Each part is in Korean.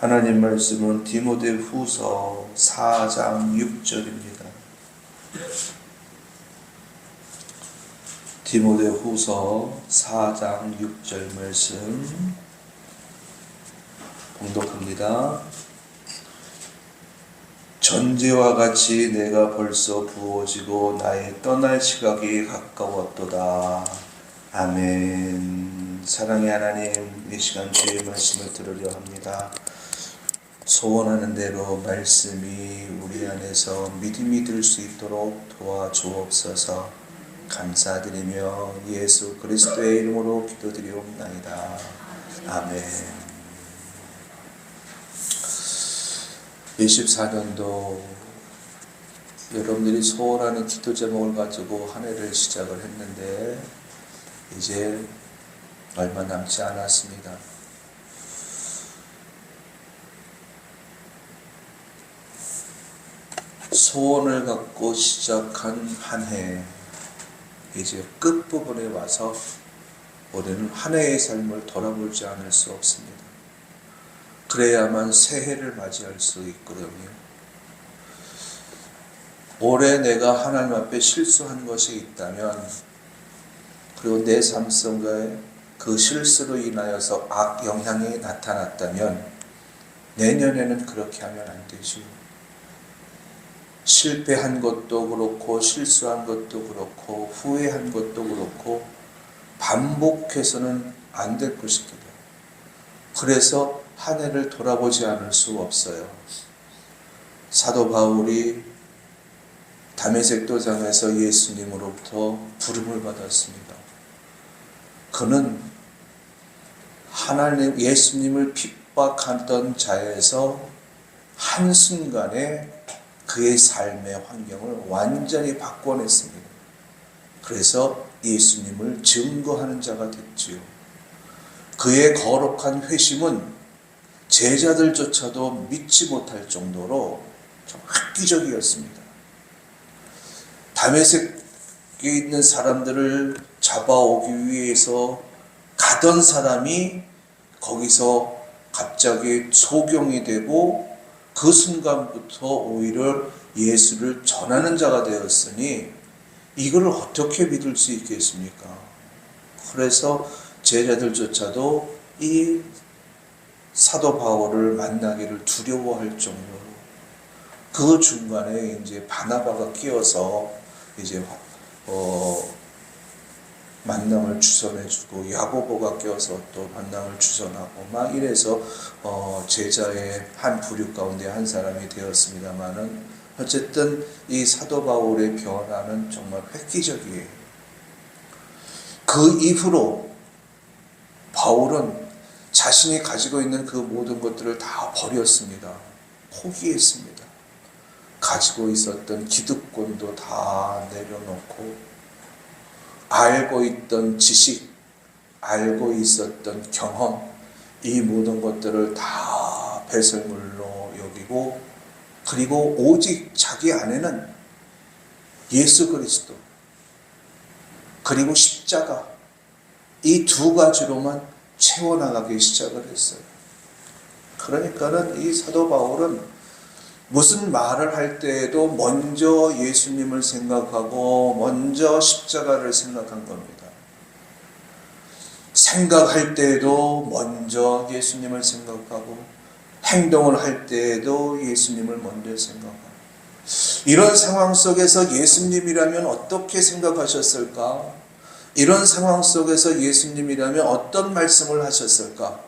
하나님 말씀은 디모데후서 4장 6절입니다. 디모데후서 4장 6절 말씀 봉독합니다. 전제와 같이 내가 벌써 부어지고 나의 떠날 시각이 가까웠도다. 아멘. 사랑의 하나님, 이 시간 주의 말씀을 들으려 합니다. 소원하는 대로 말씀이 우리 안에서 믿음이 들 수 있도록 도와주옵소서. 감사드리며 예수 그리스도의 이름으로 기도드리옵나이다. 아멘. 24년도 여러분들이 소원하는 기도 제목을 가지고 한 해를 시작을 했는데 이제 얼마 남지 않았습니다. 소원을 갖고 시작한 한 해, 이제 끝부분에 와서 우리는 한 해의 삶을 돌아보지 않을 수 없습니다. 그래야만 새해를 맞이할 수 있거든요. 올해 내가 하나님 앞에 실수한 것이 있다면, 그리고 내 삶 속에 그 실수로 인하여서 악 영향이 나타났다면 내년에는 그렇게 하면 안 되지요. 실패한 것도 그렇고 실수한 것도 그렇고 후회한 것도 그렇고 반복해서는 안 될 것입니다. 그래서 한 해를 돌아보지 않을 수 없어요. 사도 바울이 다메섹 도상에서 예수님으로부터 부름을 받았습니다. 그는 하나님 예수님을 핍박하던 자에서 한순간에 그의 삶의 환경을 완전히 바꿔냈습니다. 그래서 예수님을 증거하는 자가 됐지요. 그의 거룩한 회심은 제자들조차도 믿지 못할 정도로 좀 획기적이었습니다. 다메섹에 있는 사람들을 잡아오기 위해서 가던 사람이 거기서 갑자기 소경이 되고 그 순간부터 오히려 예수를 전하는 자가 되었으니 이걸 어떻게 믿을 수 있겠습니까? 그래서 제자들조차도 이 사도 바울을 만나기를 두려워할 정도로 그 중간에 이제 바나바가 끼어서 이제 만남을 주선해주고 야고보가 껴서 또 만남을 주선하고 막 이래서 제자의 한 부류 가운데 한 사람이 되었습니다만은 어쨌든 이 사도 바울의 변화는 정말 획기적이에요. 그 이후로 바울은 자신이 가지고 있는 그 모든 것들을 다 버렸습니다. 포기했습니다. 가지고 있었던 기득권도 다 내려놓고 알고 있던 지식, 알고 있었던 경험, 이 모든 것들을 다 배설물로 여기고, 그리고 오직 자기 안에는 예수 그리스도, 그리고 십자가, 이 두 가지로만 채워나가기 시작을 했어요. 그러니까는 이 사도 바울은 무슨 말을 할 때에도 먼저 예수님을 생각하고 먼저 십자가를 생각한 겁니다. 생각할 때에도 먼저 예수님을 생각하고 행동을 할 때에도 예수님을 먼저 생각하고, 이런 상황 속에서 예수님이라면 어떻게 생각하셨을까? 이런 상황 속에서 예수님이라면 어떤 말씀을 하셨을까?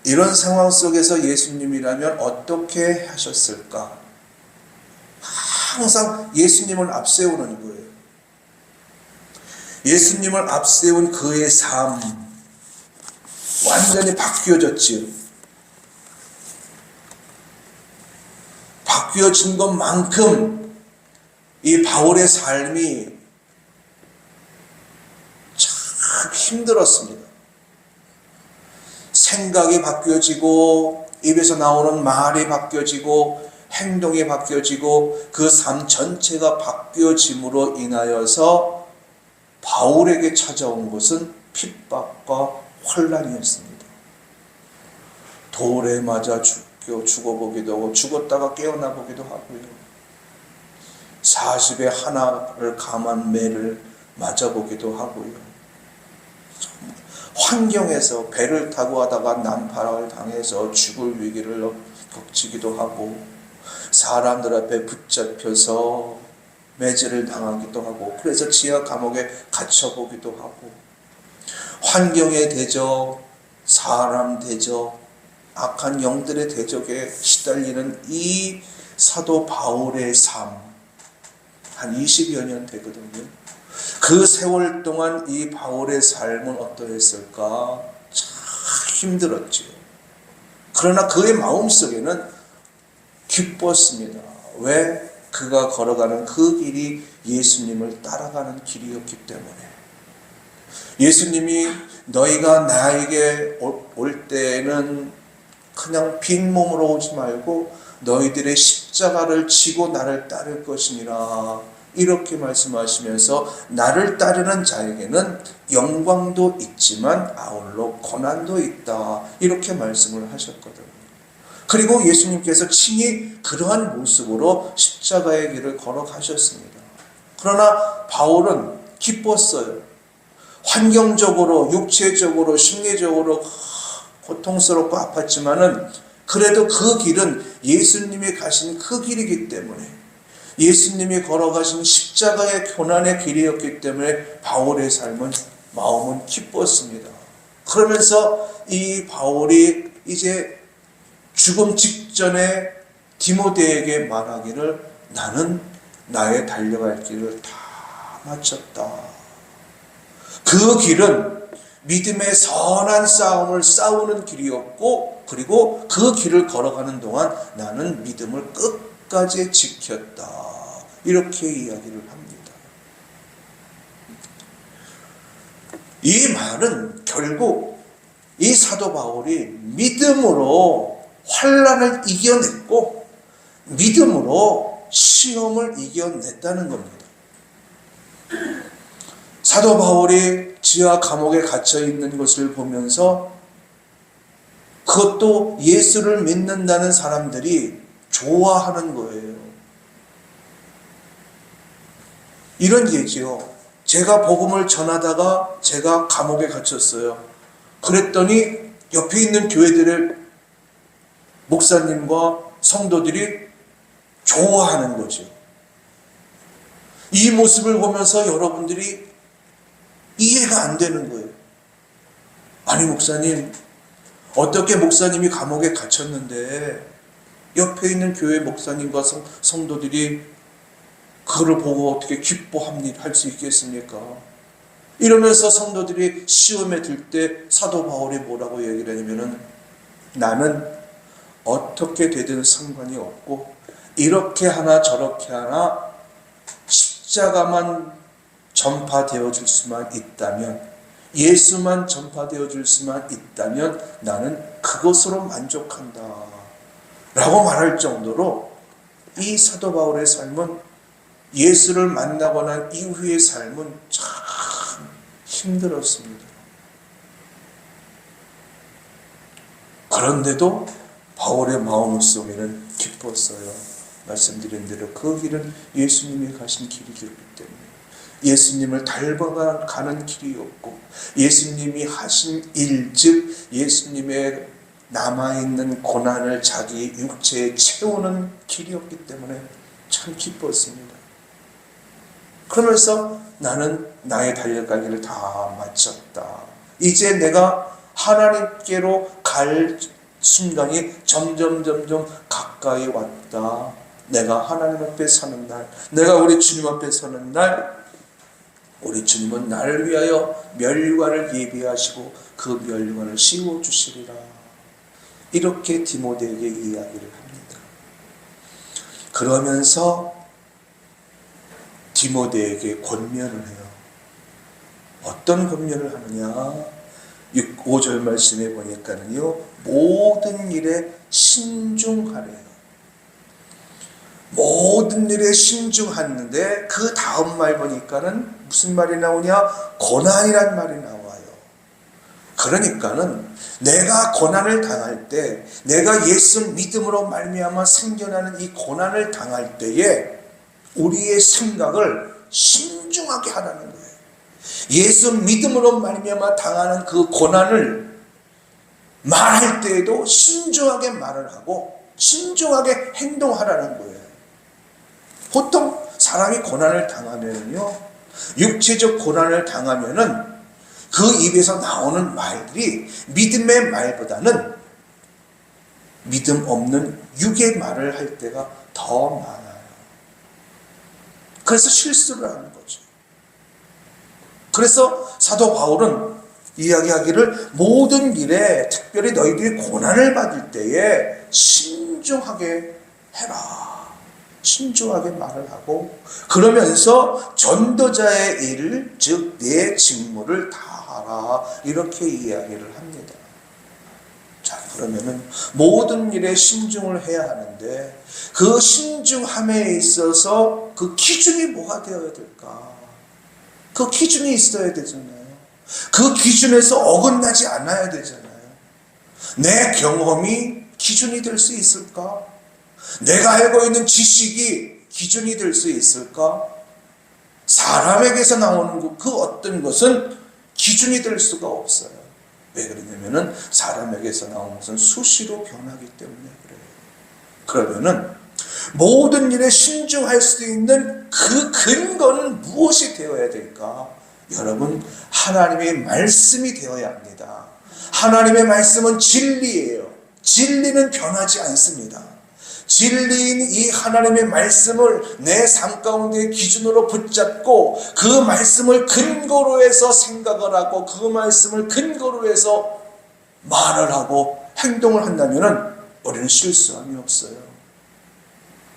이런 상황 속에서 예수님이라면 어떻게 하셨을까? 항상 예수님을 앞세우는 거예요. 예수님을 앞세운 그의 삶 완전히 바뀌어졌지요. 바뀌어진 것만큼 이 바울의 삶이 참 힘들었습니다. 생각이 바뀌어지고 입에서 나오는 말이 바뀌어지고 행동이 바뀌어지고 그 삶 전체가 바뀌어짐으로 인하여서 바울에게 찾아온 것은 핍박과 환난이었습니다. 돌에 맞아 죽기 죽어보기도 하고 죽었다가 깨어나 보기도 하고요. 40에 하나를 감한 매를 맞아보기도 하고요. 환경에서 배를 타고 하다가 난파를 당해서 죽을 위기를 닥치기도 하고 사람들 앞에 붙잡혀서 매질을 당하기도 하고 그래서 지하 감옥에 갇혀보기도 하고 환경의 대적, 사람 대적, 악한 영들의 대적에 시달리는 이 사도 바울의 삶 한 20여 년 되거든요. 그 세월 동안 이 바울의 삶은 어떠했을까? 참 힘들었죠. 그러나 그의 마음속에는 기뻤습니다. 왜? 그가 걸어가는 그 길이 예수님을 따라가는 길이었기 때문에. 예수님이 너희가 나에게 올 때에는 그냥 빈몸으로 오지 말고 너희들의 십자가를 지고 나를 따를 것이니라 이렇게 말씀하시면서 나를 따르는 자에게는 영광도 있지만 아울러 고난도 있다 이렇게 말씀을 하셨거든요. 그리고 예수님께서 친히 그러한 모습으로 십자가의 길을 걸어가셨습니다. 그러나 바울은 기뻤어요. 환경적으로 육체적으로 심리적으로 고통스럽고 아팠지만은 그래도 그 길은 예수님이 가신 그 길이기 때문에 예수님이 걸어가신 십자가의 고난의 길이었기 때문에 바울의 삶은 마음은 기뻤습니다. 그러면서 이 바울이 이제 죽음 직전에 디모데에게 말하기를 나는 나의 달려갈 길을 다 마쳤다. 그 길은 믿음의 선한 싸움을 싸우는 길이었고 그리고 그 길을 걸어가는 동안 나는 믿음을 끝까지 지켰다. 이렇게 이야기를 합니다. 이 말은 결국 이 사도 바울이 믿음으로 환난을 이겨냈고 믿음으로 시험을 이겨냈다는 겁니다. 사도 바울이 지하 감옥에 갇혀 있는 것을 보면서 그것도 예수를 믿는다는 사람들이 좋아하는 거예요. 이런 얘기죠. 제가 복음을 전하다가 제가 감옥에 갇혔어요. 그랬더니 옆에 있는 교회들의 목사님과 성도들이 좋아하는 거죠. 이 모습을 보면서 여러분들이 이해가 안 되는 거예요. 아니 목사님, 어떻게 목사님이 감옥에 갇혔는데 옆에 있는 교회 목사님과 성도들이 그걸 보고 어떻게 기뻐할 수 있겠습니까? 이러면서 성도들이 시험에 들 때 사도 바울이 뭐라고 얘기를 하냐면은 나는 어떻게 되든 상관이 없고 이렇게 하나 저렇게 하나 십자가만 전파되어 줄 수만 있다면 예수만 전파되어 줄 수만 있다면 나는 그것으로 만족한다 라고 말할 정도로 이 사도 바울의 삶은 예수를 만나고 난 이후의 삶은 참 힘들었습니다. 그런데도 바울의 마음속에는 기뻤어요. 말씀드린 대로 그 길은 예수님이 가신 길이기 때문에 예수님을 닮아가는 길이었고 예수님이 하신 일, 즉 예수님의 남아있는 고난을 자기 육체에 채우는 길이었기 때문에 참 기뻤습니다. 그러면서 나는 나의 달려갈 길을 다 마쳤다. 이제 내가 하나님께로 갈 순간이 점점 가까이 왔다. 내가 하나님 앞에 서는 날, 내가 우리 주님 앞에 서는 날, 우리 주님은 나를 위하여 멸관을 예비하시고 그 멸관을 씌워주시리라. 이렇게 디모데에게 이야기를 합니다. 그러면서 디모데에게 권면을 해요. 어떤 권면을 하느냐? 5절 말씀에 보니까는요, 모든 일에 신중하래요. 모든 일에 신중하는데 그 다음 말 보니까는 무슨 말이 나오냐? 고난이란 말이 나와요. 그러니까는 내가 고난을 당할 때, 내가 예수 믿음으로 말미암아 생겨나는 이 고난을 당할 때에 우리의 생각을 신중하게 하라는 거예요. 예수 믿음으로 말미암아 당하는 그 고난을 말할 때에도 신중하게 말을 하고 신중하게 행동하라는 거예요. 보통 사람이 고난을 당하면요, 육체적 고난을 당하면은 그 입에서 나오는 말들이 믿음의 말보다는 믿음 없는 육의 말을 할 때가 더 많아요. 그래서 실수를 하는 거죠. 그래서 사도 바울은 이야기하기를 모든 일에 특별히 너희들이 고난을 받을 때에 신중하게 해라. 신중하게 말을 하고 그러면서 전도자의 일을 즉 내 직무를 다하라 이렇게 이야기를 합니다. 자, 그러면은 모든 일에 신중을 해야 하는데 그 신중함에 있어서 그 기준이 뭐가 되어야 될까? 그 기준이 있어야 되잖아요. 그 기준에서 어긋나지 않아야 되잖아요. 내 경험이 기준이 될 수 있을까? 내가 알고 있는 지식이 기준이 될 수 있을까? 사람에게서 나오는 그 어떤 것은 기준이 될 수가 없어요. 왜 그러냐면은 사람에게서 나오는 것은 수시로 변하기 때문에 그래요. 그러면은 모든 일에 신중할 수 있는 그 근거는 무엇이 되어야 될까? 여러분, 하나님의 말씀이 되어야 합니다. 하나님의 말씀은 진리예요. 진리는 변하지 않습니다. 진리인 이 하나님의 말씀을 내 삶 가운데 기준으로 붙잡고 그 말씀을 근거로 해서 생각을 하고 그 말씀을 근거로 해서 말을 하고 행동을 한다면 우리는 실수함이 없어요.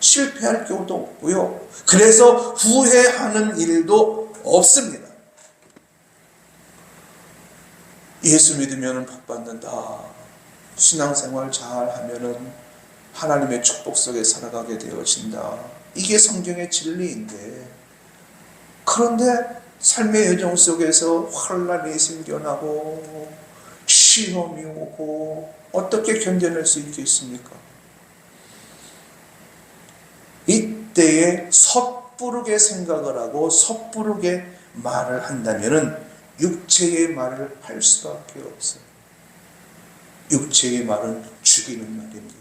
실패할 경우도 없고요. 그래서 후회하는 일도 없습니다. 예수 믿으면 복 받는다. 신앙생활 잘 하면은 하나님의 축복 속에 살아가게 되어진다. 이게 성경의 진리인데, 그런데 삶의 여정 속에서 환난이 생겨나고 시험이 오고 어떻게 견뎌낼 수 있겠습니까? 이때에 섣부르게 생각을 하고 섣부르게 말을 한다면은 육체의 말을 할 수밖에 없어요. 육체의 말은 죽이는 말입니다.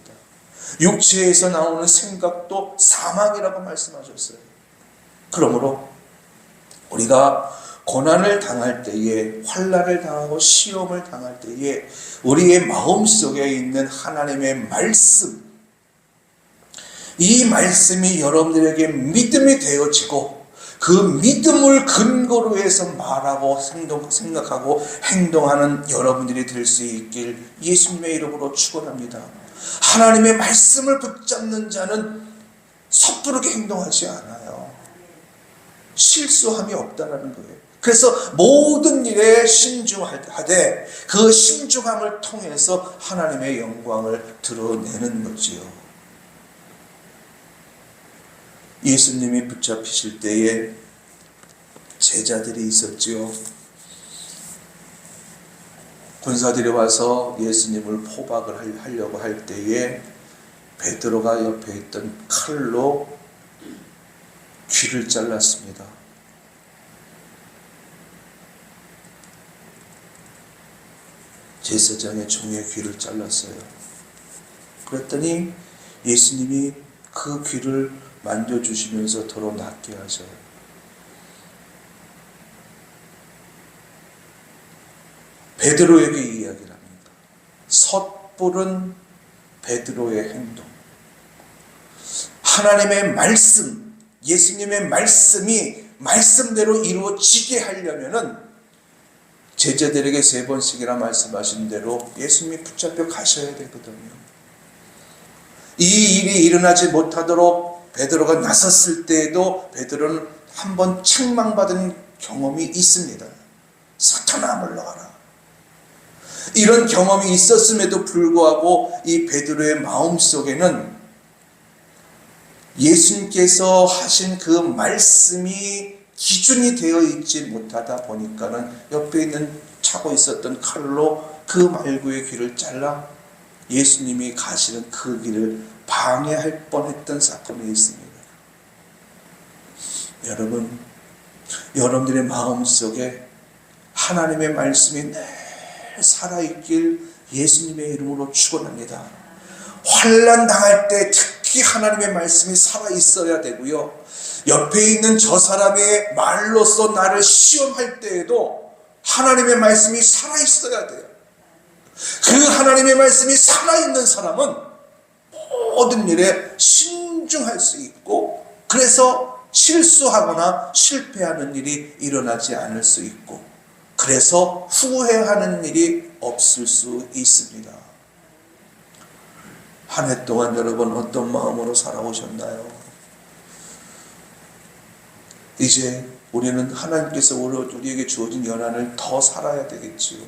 육체에서 나오는 생각도 사망이라고 말씀하셨어요. 그러므로 우리가 고난을 당할 때에, 환난을 당하고 시험을 당할 때에 우리의 마음속에 있는 하나님의 말씀, 이 말씀이 여러분들에게 믿음이 되어지고 그 믿음을 근거로 해서 말하고 생각하고 행동하는 여러분들이 될 수 있길 예수님의 이름으로 축원합니다. 하나님의 말씀을 붙잡는 자는 섣부르게 행동하지 않아요. 실수함이 없다는 거예요. 그래서 모든 일에 신중하되 그 신중함을 통해서 하나님의 영광을 드러내는 거지요. 예수님이 붙잡히실 때에 제자들이 있었지요. 군사들이 와서 예수님을 포박을 하려고 할 때에 베드로가 옆에 있던 칼로 귀를 잘랐습니다. 제사장의 종의 귀를 잘랐어요. 그랬더니 예수님이 그 귀를 만져주시면서 더러 낫게 하셔요. 베드로에게 이야기를 합니다. 섣부른 베드로의 행동. 하나님의 말씀, 예수님의 말씀이 말씀대로 이루어지게 하려면은 제자들에게 3번씩이나 말씀하신 대로 예수님이 붙잡혀 가셔야 되거든요. 이 일이 일어나지 못하도록 베드로가 나섰을 때에도 베드로는 한번 책망받은 경험이 있습니다. 사탄아 물러가라. 이런 경험이 있었음에도 불구하고 이 베드로의 마음속에는 예수님께서 하신 그 말씀이 기준이 되어 있지 못하다 보니까는 옆에 있는 차고 있었던 칼로 그 말구의 귀를 잘라 예수님이 가시는 그 길을 방해할 뻔했던 사건이 있습니다. 여러분, 여러분들의 마음속에 하나님의 말씀이 늘 살아있길 예수님의 이름으로 축원합니다. 환난 당할 때 특히 하나님의 말씀이 살아있어야 되고요, 옆에 있는 저 사람의 말로써 나를 시험할 때에도 하나님의 말씀이 살아있어야 돼요. 그 하나님의 말씀이 살아있는 사람은 모든 일에 신중할 수 있고, 그래서 실수하거나 실패하는 일이 일어나지 않을 수 있고, 그래서 후회하는 일이 없을 수 있습니다. 한 해 동안 여러분 어떤 마음으로 살아오셨나요? 이제 우리는 하나님께서 우리에게 주어진 연한을 더 살아야 되겠지요.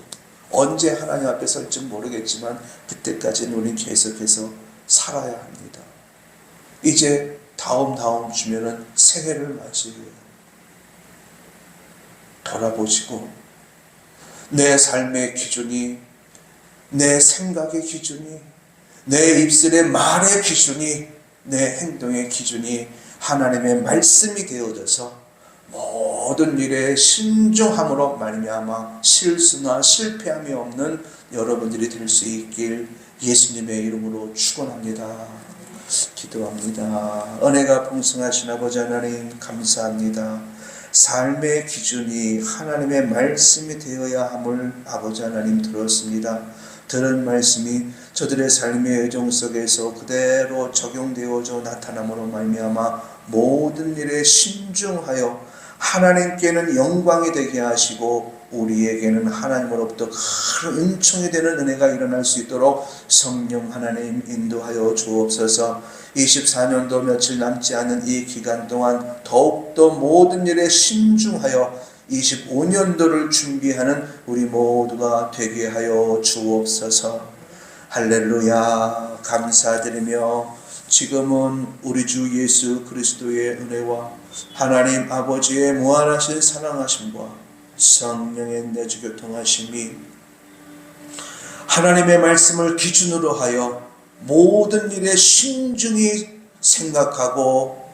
언제 하나님 앞에 설지 모르겠지만 그때까지는 우리는 계속해서 살아야 합니다. 이제 다음 주면은 새해를 맞이해요. 돌아보시고 내 삶의 기준이, 내 생각의 기준이, 내 입술의 말의 기준이, 내 행동의 기준이 하나님의 말씀이 되어져서 모든 일에 신중함으로 말미암아 실수나 실패함이 없는 여러분들이 될 수 있길 예수님의 이름으로 축원합니다. 기도합니다. 은혜가 풍성하신 아버지 하나님, 감사합니다. 삶의 기준이 하나님의 말씀이 되어야 함을 아버지 하나님 들었습니다. 들은 말씀이 저들의 삶의 의정 속에서 그대로 적용되어져 나타남으로 말미암아 모든 일에 신중하여 하나님께는 영광이 되게 하시고 우리에게는 하나님으로부터 큰 은총이 되는 은혜가 일어날 수 있도록 성령 하나님 인도하여 주옵소서. 24년도 며칠 남지 않은 이 기간 동안 더욱더 모든 일에 신중하여 25년도를 준비하는 우리 모두가 되게 하여 주옵소서. 할렐루야. 감사드리며 지금은 우리 주 예수 그리스도의 은혜와 하나님 아버지의 무한하신 사랑하심과 성령의 내주 교통하심이 하나님의 말씀을 기준으로 하여 모든 일에 신중히 생각하고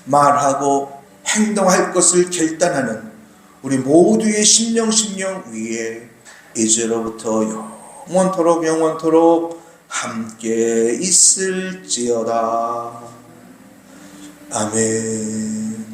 말하고 행동할 것을 결단하는 우리 모두의 심령 위에 이제로부터 영원토록 함께 있을지어다. 아멘.